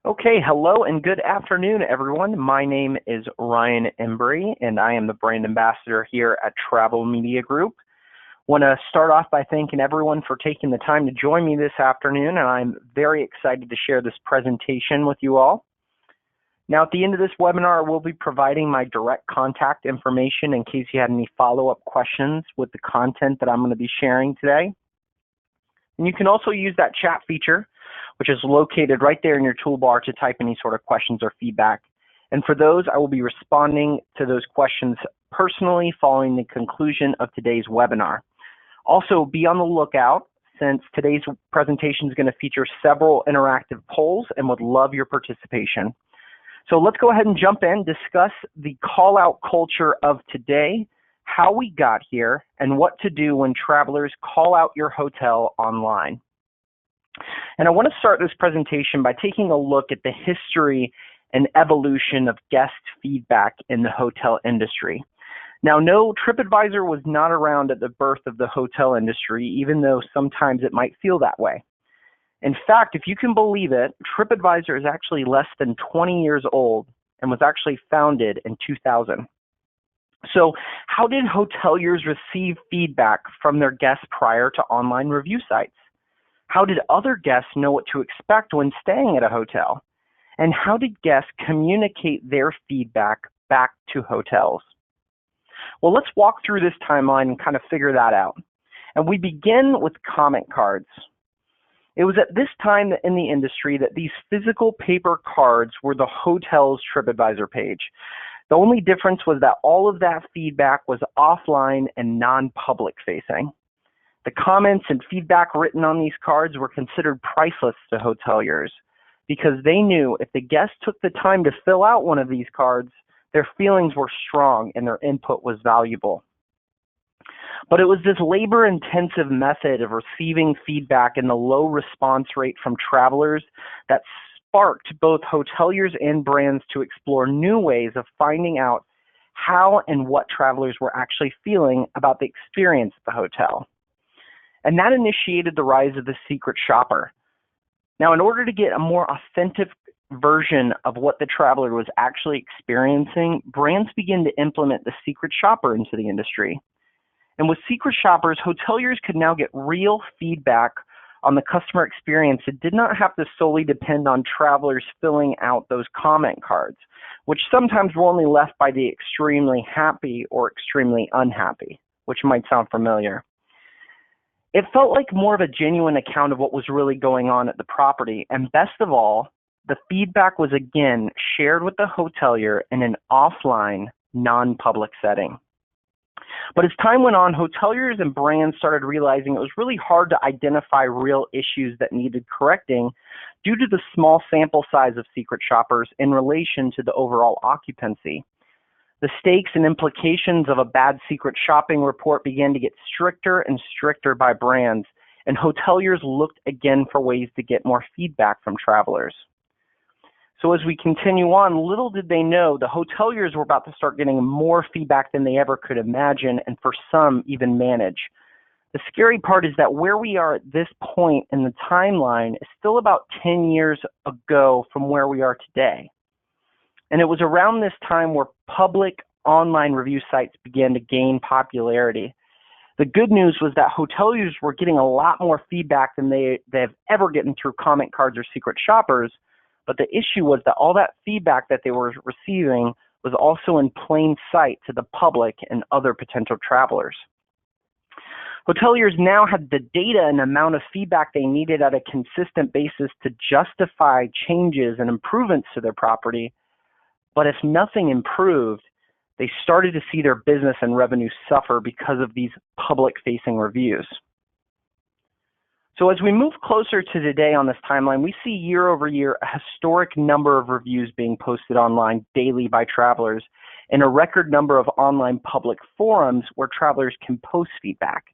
Okay, hello and good afternoon, everyone. My name is Ryan Embry, and I am the brand ambassador here at Travel Media Group. Want to start off by thanking everyone for taking the time to join me this afternoon, and I'm very excited to share this presentation with you all. Now, at the end of this webinar, we'll be providing my direct contact information in case you had any follow-up questions with the content that I'm going to be sharing today. And you can also use that chat feature, which is located right there in your toolbar, to type any sort of questions or feedback. And for those, I will be responding to those questions personally following the conclusion of today's webinar. Also, be on the lookout, since today's presentation is going to feature several interactive polls and would love your participation. So let's go ahead and jump in, discuss the call-out culture of today, how we got here, and what to do when travelers call out your hotel online. And I want to start this presentation by taking a look at the history and evolution of guest feedback in the hotel industry. Now, no, TripAdvisor was not around at the birth of the hotel industry, even though sometimes it might feel that way. In fact, if you can believe it, TripAdvisor is actually less than 20 years old and was actually founded in 2000. So how did hoteliers receive feedback from their guests prior to online review sites? How did other guests know what to expect when staying at a hotel? And how did guests communicate their feedback back to hotels? Well, let's walk through this timeline and kind of figure that out. And we begin with comment cards. It was at this time in the industry that these physical paper cards were the hotel's TripAdvisor page. The only difference was that all of that feedback was offline and non-public facing. The comments and feedback written on these cards were considered priceless to hoteliers because they knew if the guests took the time to fill out one of these cards, their feelings were strong and their input was valuable. But it was this labor-intensive method of receiving feedback and the low response rate from travelers that sparked both hoteliers and brands to explore new ways of finding out how and what travelers were actually feeling about the experience at the hotel. And that initiated the rise of the secret shopper. Now, in order to get a more authentic version of what the traveler was actually experiencing, brands began to implement the secret shopper into the industry. And with secret shoppers, hoteliers could now get real feedback on the customer experience. It did not have to solely depend on travelers filling out those comment cards, which sometimes were only left by the extremely happy or extremely unhappy, which might sound familiar. It felt like more of a genuine account of what was really going on at the property, and best of all, the feedback was again shared with the hotelier in an offline, non-public setting. But as time went on, hoteliers and brands started realizing it was really hard to identify real issues that needed correcting due to the small sample size of secret shoppers in relation to the overall occupancy. The stakes and implications of a bad secret shopping report began to get stricter and stricter by brands, and hoteliers looked again for ways to get more feedback from travelers. So as we continue on, little did they know the hoteliers were about to start getting more feedback than they ever could imagine, and for some, even manage. The scary part is that where we are at this point in the timeline is still about 10 years ago from where we are today. And it was around this time where public online review sites began to gain popularity. The good news was that hoteliers were getting a lot more feedback than they've ever gotten through comment cards or secret shoppers. But the issue was that all that feedback that they were receiving was also in plain sight to the public and other potential travelers. Hoteliers now had the data and amount of feedback they needed at a consistent basis to justify changes and improvements to their property. But if nothing improved, they started to see their business and revenue suffer because of these public-facing reviews. So as we move closer to today on this timeline, we see year over year a historic number of reviews being posted online daily by travelers and a record number of online public forums where travelers can post feedback.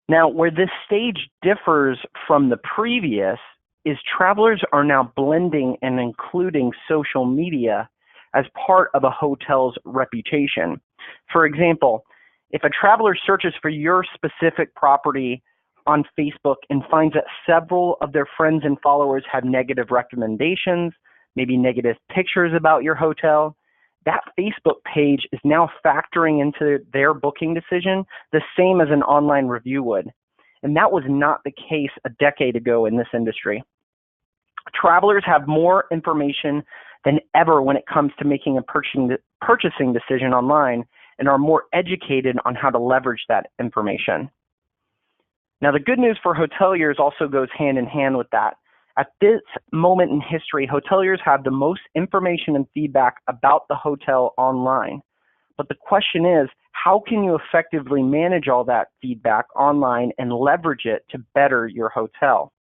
Now, where this stage differs from the previous is travelers are now blending and including social media as part of a hotel's reputation. For example, if a traveler searches for your specific property on Facebook and finds that several of their friends and followers have negative recommendations, maybe negative pictures about your hotel, that Facebook page is now factoring into their booking decision the same as an online review would. And that was not the case a decade ago in this industry. Travelers have more information than ever when it comes to making a purchasing decision online and are more educated on how to leverage that information. Now, the good news for hoteliers also goes hand in hand with that. At this moment in history, hoteliers have the most information and feedback about the hotel online. But the question is, how can you effectively manage all that feedback online and leverage it to better your hotel?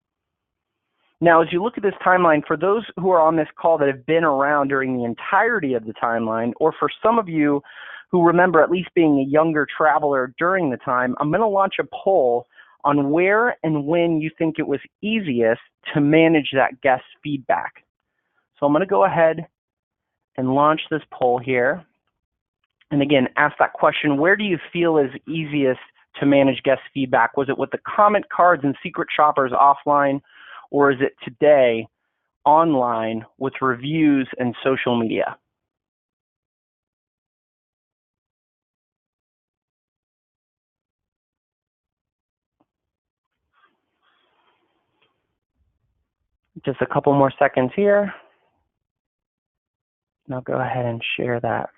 Now, as you look at this timeline, for those who are on this call that have been around during the entirety of the timeline, or for some of you who remember at least being a younger traveler during the time, I'm going to launch a poll on where and when you think it was easiest to manage that guest feedback. So I'm going to go ahead and launch this poll here. And again, ask that question, where do you feel is easiest to manage guest feedback? Was it with the comment cards and secret shoppers offline, or is it today online with reviews and social media? Just a couple more seconds here. And I'll go ahead and share that.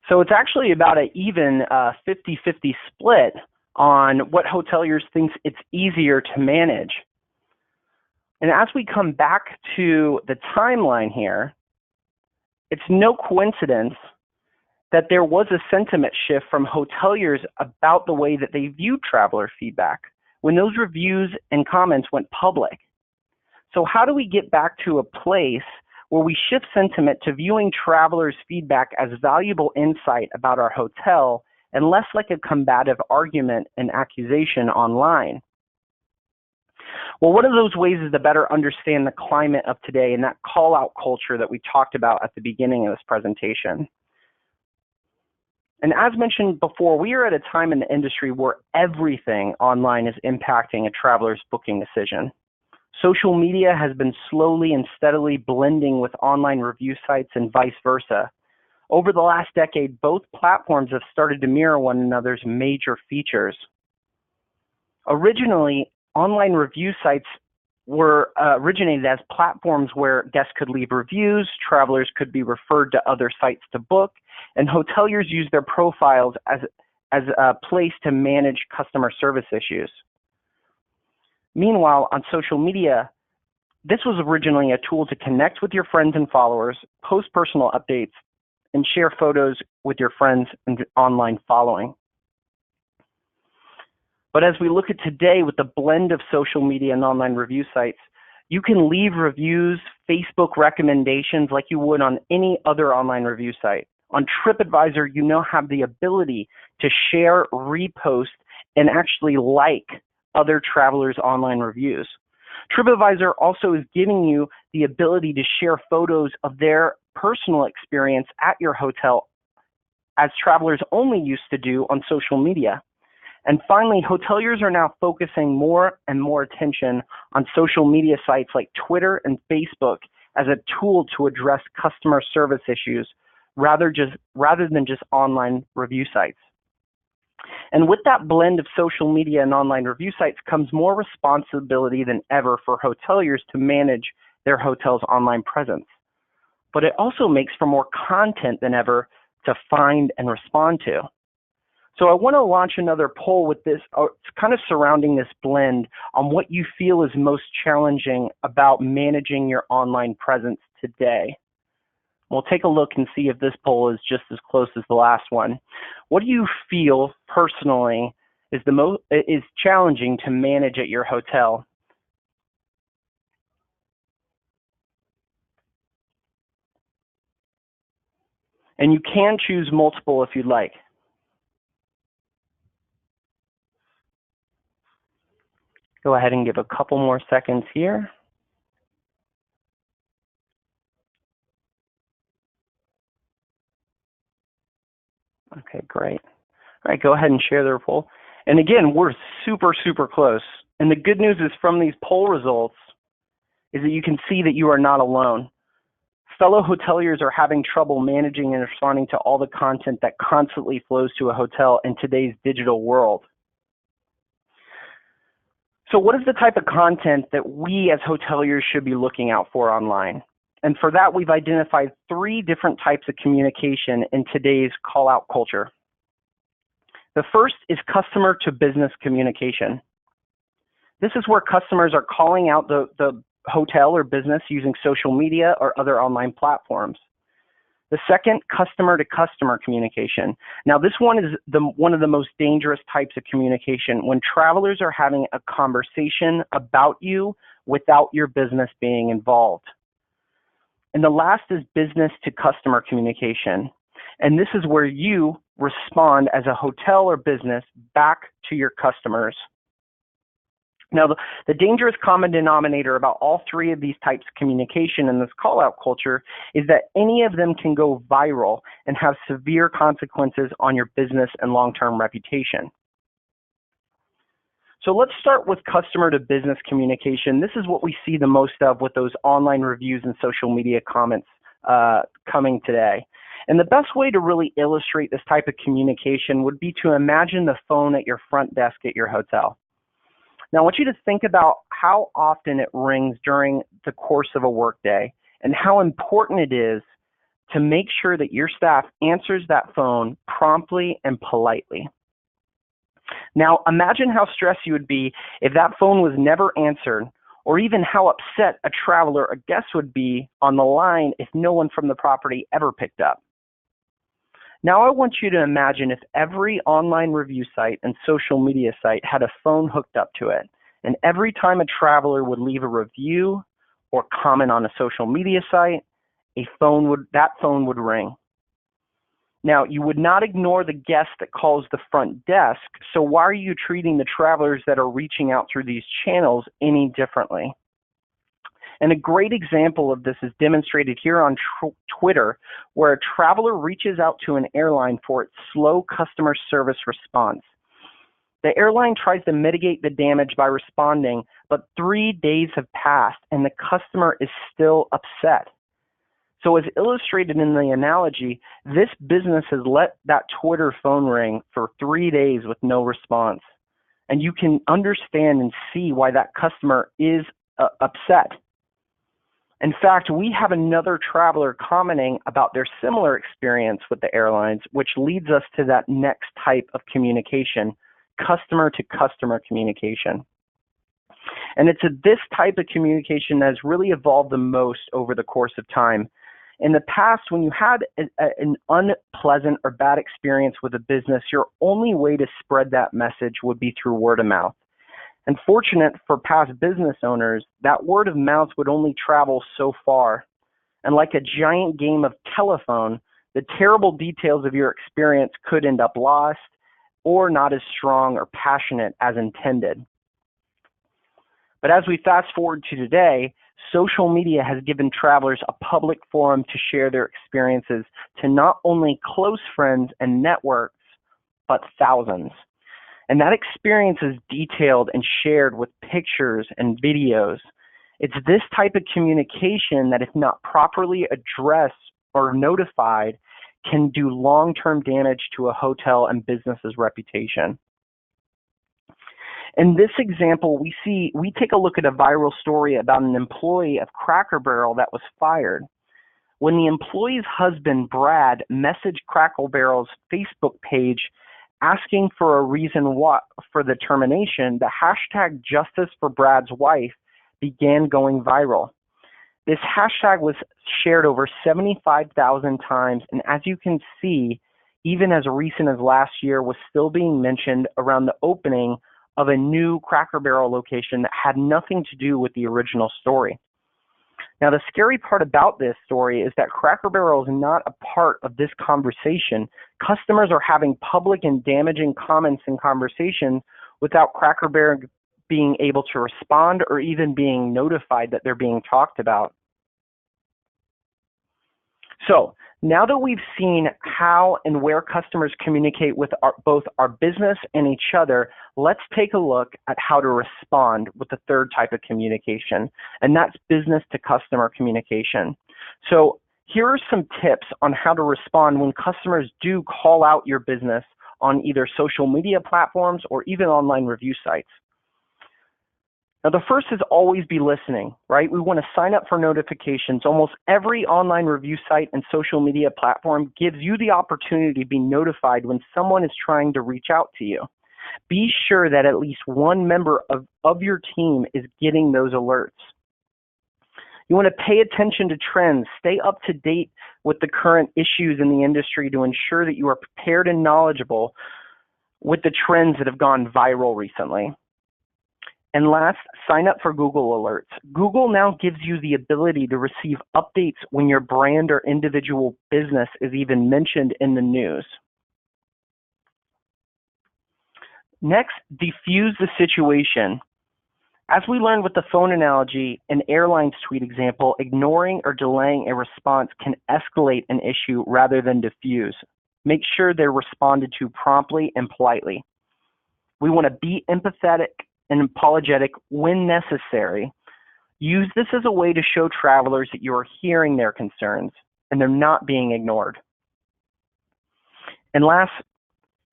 So it's actually about an even 50-50 split on what hoteliers think it's easier to manage. And as we come back to the timeline here, it's no coincidence that there was a sentiment shift from hoteliers about the way that they view traveler feedback when those reviews and comments went public. So how do we get back to a place where we shift sentiment to viewing travelers' feedback as valuable insight about our hotel and less like a combative argument and accusation online? Well, one of those ways is to better understand the climate of today and that call-out culture that we talked about at the beginning of this presentation. And as mentioned before, we are at a time in the industry where everything online is impacting a traveler's booking decision. Social media has been slowly and steadily blending with online review sites and vice versa. Over the last decade, both platforms have started to mirror one another's major features. Originally, online review sites were originated as platforms where guests could leave reviews, travelers could be referred to other sites to book, and hoteliers used their profiles as a place to manage customer service issues. Meanwhile, on social media, this was originally a tool to connect with your friends and followers, post personal updates, and share photos with your friends and online following. But as we look at today with the blend of social media and online review sites, you can leave reviews, Facebook recommendations like you would on any other online review site. On TripAdvisor, you now have the ability to share, repost, and actually like other travelers' online reviews. TripAdvisor also is giving you the ability to share photos of their personal experience at your hotel, as travelers only used to do on social media. And finally, hoteliers are now focusing more and more attention on social media sites like Twitter and Facebook as a tool to address customer service issues rather than just online review sites. And with that blend of social media and online review sites comes more responsibility than ever for hoteliers to manage their hotel's online presence. But it also makes for more content than ever to find and respond to. So I want to launch another poll with this, kind of surrounding this blend on what you feel is most challenging about managing your online presence today. We'll take a look and see if this poll is just as close as the last one. What do you feel personally is challenging to manage at your hotel? And you can choose multiple if you'd like. Go ahead and give a couple more seconds here. Okay, great. All right, go ahead and share the poll. And again, we're super, super close. And the good news is from these poll results is that you can see that you are not alone. Fellow hoteliers are having trouble managing and responding to all the content that constantly flows to a hotel in today's digital world. So what is the type of content that we as hoteliers should be looking out for online? And for that, we've identified 3 different types of communication in today's call-out culture. The first is customer to business communication. This is where customers are calling out the hotel or business using social media or other online platforms. The second, customer to customer communication. Now this one is one of the most dangerous types of communication, when travelers are having a conversation about you without your business being involved. And the last is business to customer communication. And this is where you respond as a hotel or business back to your customers. Now, the dangerous common denominator about all 3 of these types of communication in this call-out culture is that any of them can go viral and have severe consequences on your business and long-term reputation. So let's start with customer to business communication. This is what we see the most of with those online reviews and social media comments coming today. And the best way to really illustrate this type of communication would be to imagine the phone at your front desk at your hotel. Now, I want you to think about how often it rings during the course of a workday and how important it is to make sure that your staff answers that phone promptly and politely. Now, imagine how stressed you would be if that phone was never answered, or even how upset a traveler or guest would be on the line if no one from the property ever picked up. Now I want you to imagine if every online review site and social media site had a phone hooked up to it, and every time a traveler would leave a review or comment on a social media site, that phone would ring. Now, you would not ignore the guest that calls the front desk, so why are you treating the travelers that are reaching out through these channels any differently? And a great example of this is demonstrated here on Twitter, where a traveler reaches out to an airline for its slow customer service response. The airline tries to mitigate the damage by responding, but 3 days have passed and the customer is still upset. So as illustrated in the analogy, this business has let that Twitter phone ring for 3 days with no response. And you can understand and see why that customer is upset. In fact, we have another traveler commenting about their similar experience with the airlines, which leads us to that next type of communication, customer to customer communication. And it's this type of communication that has really evolved the most over the course of time. In the past, when you had an unpleasant or bad experience with a business, your only way to spread that message would be through word of mouth. And fortunate for past business owners, that word of mouth would only travel so far. And like a giant game of telephone, the terrible details of your experience could end up lost or not as strong or passionate as intended. But as we fast forward to today, social media has given travelers a public forum to share their experiences to not only close friends and networks, but thousands. And that experience is detailed and shared with pictures and videos. It's this type of communication that, if not properly addressed or notified, can do long-term damage to a hotel and business's reputation. In this example, we take a look at a viral story about an employee of Cracker Barrel that was fired. When the employee's husband, Brad, messaged Cracker Barrel's Facebook page asking for a reason for the termination, the hashtag Justice for Brad's wife began going viral. This hashtag was shared over 75,000 times, and as you can see, even as recent as last year, was still being mentioned around the opening of a new Cracker Barrel location that had nothing to do with the original story. Now, the scary part about this story is that Cracker Barrel is not a part of this conversation. Customers are having public and damaging comments and conversations without Cracker Barrel being able to respond or even being notified that they're being talked about. So now that we've seen how and where customers communicate with both our business and each other, let's take a look at how to respond with the third type of communication, and that's business to customer communication. So here are some tips on how to respond when customers do call out your business on either social media platforms or even online review sites. Now, the first is always be listening, right? We want to sign up for notifications. Almost every online review site and social media platform gives you the opportunity to be notified when someone is trying to reach out to you. Be sure that at least one member of your team is getting those alerts. You want to pay attention to trends. Stay up to date with the current issues in the industry to ensure that you are prepared and knowledgeable with the trends that have gone viral recently. And last, sign up for Google Alerts. Google now gives you the ability to receive updates when your brand or individual business is even mentioned in the news. Next, diffuse the situation. As we learned with the phone analogy and airline suite example, ignoring or delaying a response can escalate an issue rather than diffuse. Make sure they're responded to promptly and politely. We want to be empathetic and apologetic when necessary. Use this as a way to show travelers that you are hearing their concerns and they're not being ignored. And last,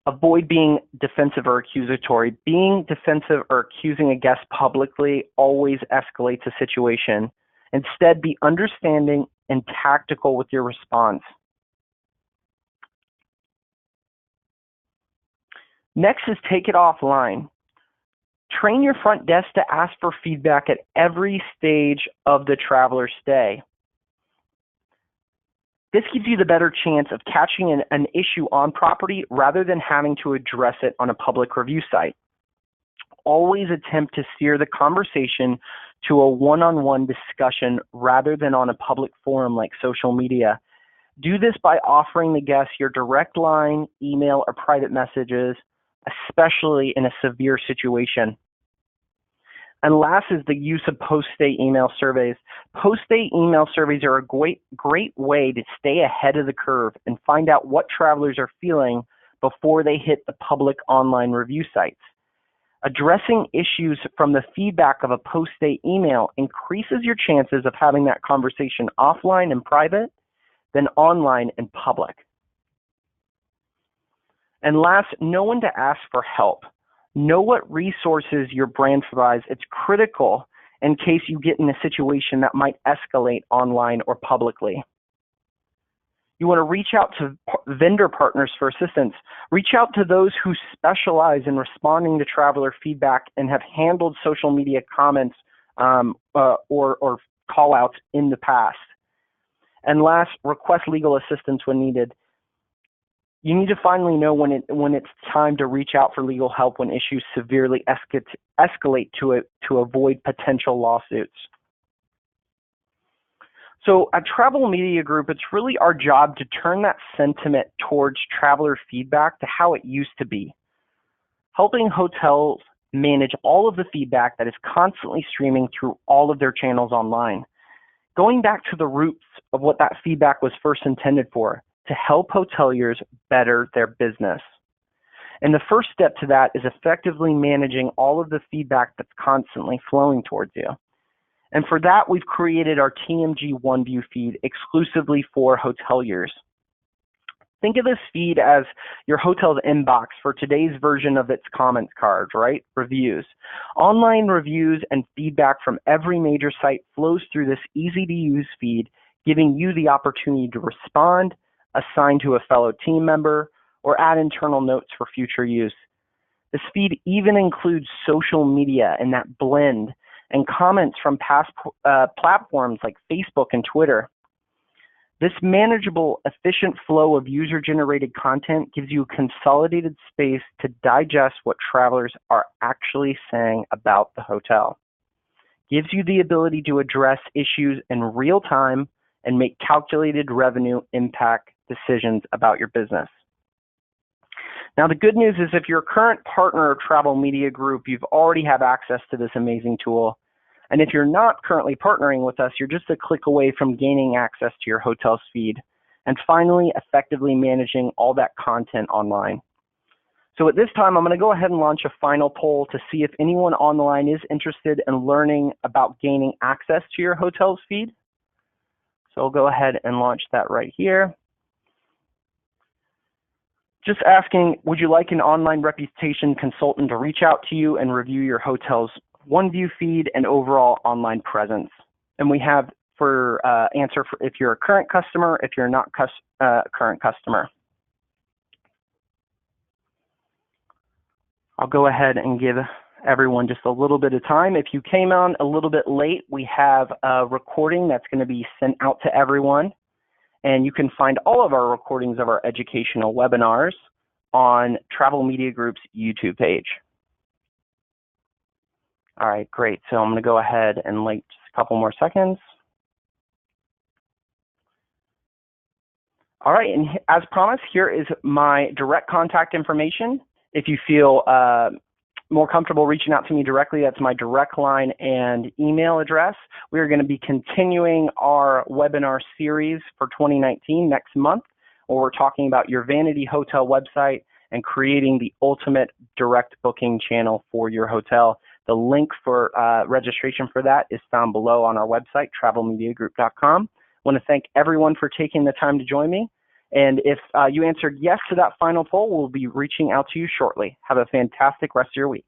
avoid being defensive or accusatory. Being defensive or accusing a guest publicly always escalates a situation. Instead, be understanding and tactical with your response. Next is take it offline. Train your front desk to ask for feedback at every stage of the traveler's stay. This gives you the better chance of catching an issue on property rather than having to address it on a public review site. Always attempt to steer the conversation to a one-on-one discussion rather than on a public forum like social media. Do this by offering the guest your direct line, email, or private messages, especially in a severe situation. And last is the use of post-stay email surveys. Post-stay email surveys are a great way to stay ahead of the curve and find out what travelers are feeling before they hit the public online review sites. Addressing issues from the feedback of a post-stay email increases your chances of having that conversation offline and private than online and public. And last, know when to ask for help. Know what resources your brand provides. It's critical in case you get in a situation that might escalate online or publicly. You want to reach out to vendor partners for assistance. Reach out to those who specialize in responding to traveler feedback and have handled social media comments or call-outs in the past. And last, request legal assistance when needed. You need to finally know when it's time to reach out for legal help when issues severely escalate to avoid potential lawsuits. So at Travel Media Group, it's really our job to turn that sentiment towards traveler feedback to how it used to be, helping hotels manage all of the feedback that is constantly streaming through all of their channels online. Going back to the roots of what that feedback was first intended for, to help hoteliers better their business. And the first step to that is effectively managing all of the feedback that's constantly flowing towards you. And for that, we've created our TMG OneView feed exclusively for hoteliers. Think of this feed as your hotel's inbox for today's version of its comments cards, right? Reviews. Online reviews and feedback from every major site flows through this easy-to-use feed, giving you the opportunity to respond, assign to a fellow team member, or add internal notes for future use. This feed even includes social media and that blend and comments from past platforms like Facebook and Twitter. This manageable, efficient flow of user-generated content gives you a consolidated space to digest what travelers are actually saying about the hotel. Gives you the ability to address issues in real time and make calculated revenue impact decisions about your business. Now, the good news is if you're a current partner of Travel Media Group, you've already have access to this amazing tool. And if you're not currently partnering with us, you're just a click away from gaining access to your hotel's feed. And finally, effectively managing all that content online. So at this time, I'm going to go ahead and launch a final poll to see if anyone on the line is interested in learning about gaining access to your hotel's feed. So I'll go ahead and launch that right here. Just asking, would you like an online reputation consultant to reach out to you and review your hotel's OneView feed and overall online presence? And we have for answer for if you're a current customer, if you're not a current customer. I'll go ahead and give everyone just a little bit of time. If you came on a little bit late, we have a recording that's going to be sent out to everyone. And you can find all of our recordings of our educational webinars on Travel Media Group's YouTube page. All right, great. So I'm going to go ahead and wait just a couple more seconds. All right, and as promised, here is my direct contact information. If you feel more comfortable reaching out to me directly, that's my direct line and email address. We're going to be continuing our webinar series for 2019 next month, where we're talking about your vanity hotel website and creating the ultimate direct booking channel for your hotel. The link for registration for that is found below on our website, travelmediagroup.com. I want to thank everyone for taking the time to join me. And if you answered yes to that final poll, we'll be reaching out to you shortly. Have a fantastic rest of your week.